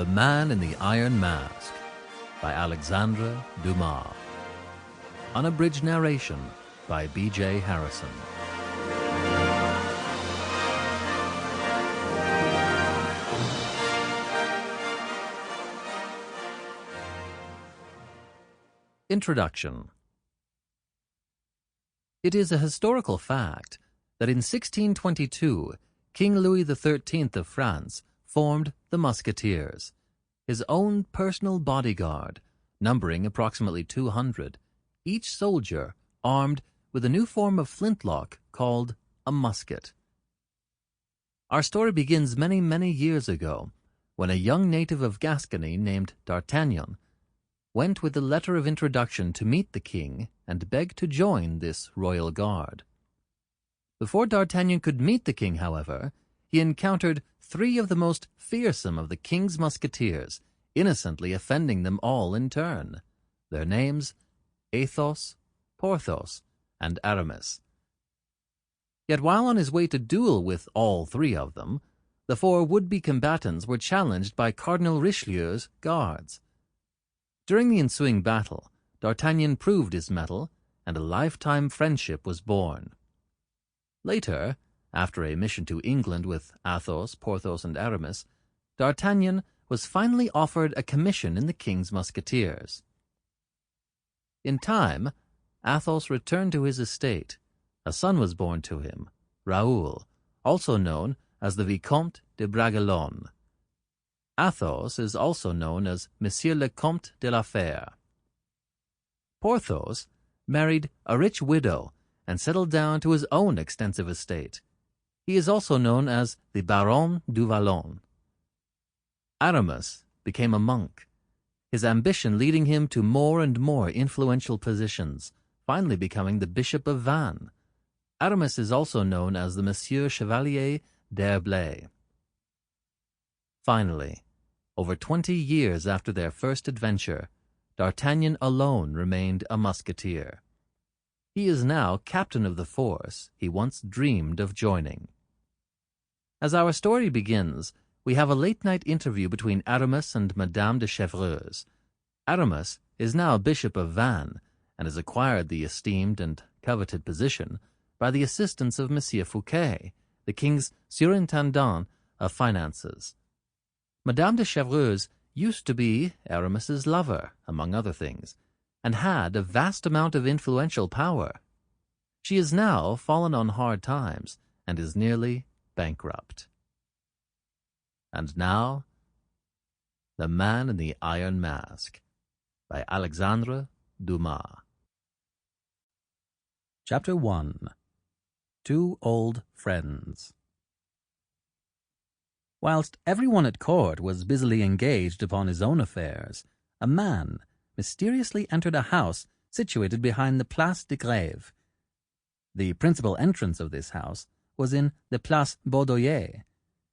The Man in the Iron Mask by Alexandre Dumas. Unabridged narration by B.J.Harrison. Introduction. It is a historical fact that in 1622, King Louis XIII of France formed the Musketeers, his own personal bodyguard, numbering approximately 200, each soldier armed with a new form of flintlock called a musket. Our story begins many, many years ago, when a young native of Gascony named D'Artagnan went with a letter of introduction to meet the king and beg to join this royal guard. Before D'Artagnan could meet the king, however, he encountered 3 of the most fearsome of the king's musketeers, innocently offending them all in turn. Their names, Athos, Porthos, and Aramis. Yet while on his way to duel with all 3 of them, the 4 would-be combatants were challenged by Cardinal Richelieu's guards. During the ensuing battle, D'Artagnan proved his mettle, and a lifetime friendship was born. Later, after a mission to England with Athos, Porthos, and Aramis, D'Artagnan was finally offered a commission in the king's musketeers. In time, Athos returned to his estate. A son was born to him, Raoul, also known as the Vicomte de Bragelonne. Athos is also known as Monsieur le Comte de la Fère. Porthos married a rich widow and settled down to his own extensive estate. He is also known as the Baron du Vallon. Aramis became a monk, his ambition leading him to more and more influential positions, finally becoming the Bishop of Vannes. Aramis is also known as the Monsieur Chevalier d'Herblay. Finally, over 20 years after their first adventure, D'Artagnan alone remained a musketeer. He is now captain of the force he once dreamed of joining. As our story begins, we have a late-night interview between Aramis and Madame de Chevreuse. Aramis is now Bishop of Vannes and has acquired the esteemed and coveted position by the assistance of Monsieur Fouquet, the king's surintendant of finances. Madame de Chevreuse used to be Aramis's lover, among other things, and had a vast amount of influential power. She has now fallen on hard times and is nearly bankrupt. And now, The Man in the Iron Mask by Alexandre Dumas. Chapter 1. 2 Old Friends. Whilst everyone at court was busily engaged upon his own affairs, a man mysteriously entered a house situated behind the Place de Grève. The principal entrance of this house was in the Place Baudoyer.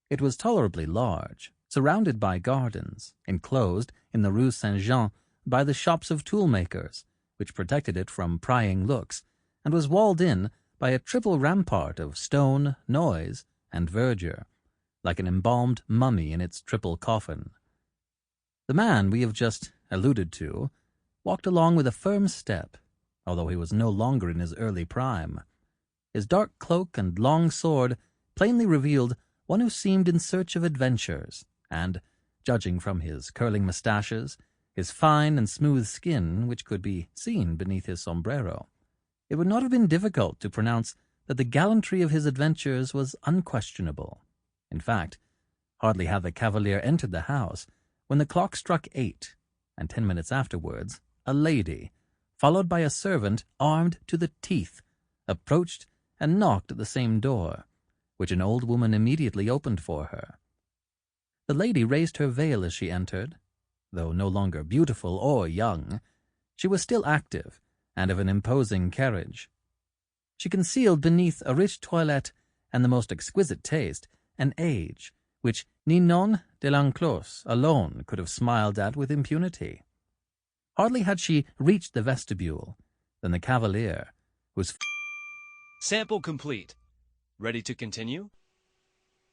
It was tolerably large, surrounded by gardens, enclosed in the Rue Saint-Jean by the shops of tool-makers, which protected it from prying looks, and was walled in by a triple rampart of stone, noise, and verdure, like an embalmed mummy in its triple coffin. The man we have just alluded to walked along with a firm step, although he was no longer in his early prime. His dark cloak and long sword plainly revealed one who seemed in search of adventures, and, judging from his curling moustaches, his fine and smooth skin, which could be seen beneath his sombrero, it would not have been difficult to pronounce that the gallantry of his adventures was unquestionable. In fact, hardly had the cavalier entered the house when the clock struck 8, and 10 minutes afterwards, a lady, followed by a servant armed to the teeth, approached and knocked at the same door, which an old woman immediately opened for her. The lady raised her veil as she entered. Though no longer beautiful or young, she was still active and of an imposing carriage. She concealed beneath a rich toilette and the most exquisite taste an age which Ninon de l'Enclos alone could have smiled at with impunity. Hardly had she reached the vestibule than the cavalier, whose Sample complete. Ready to continue?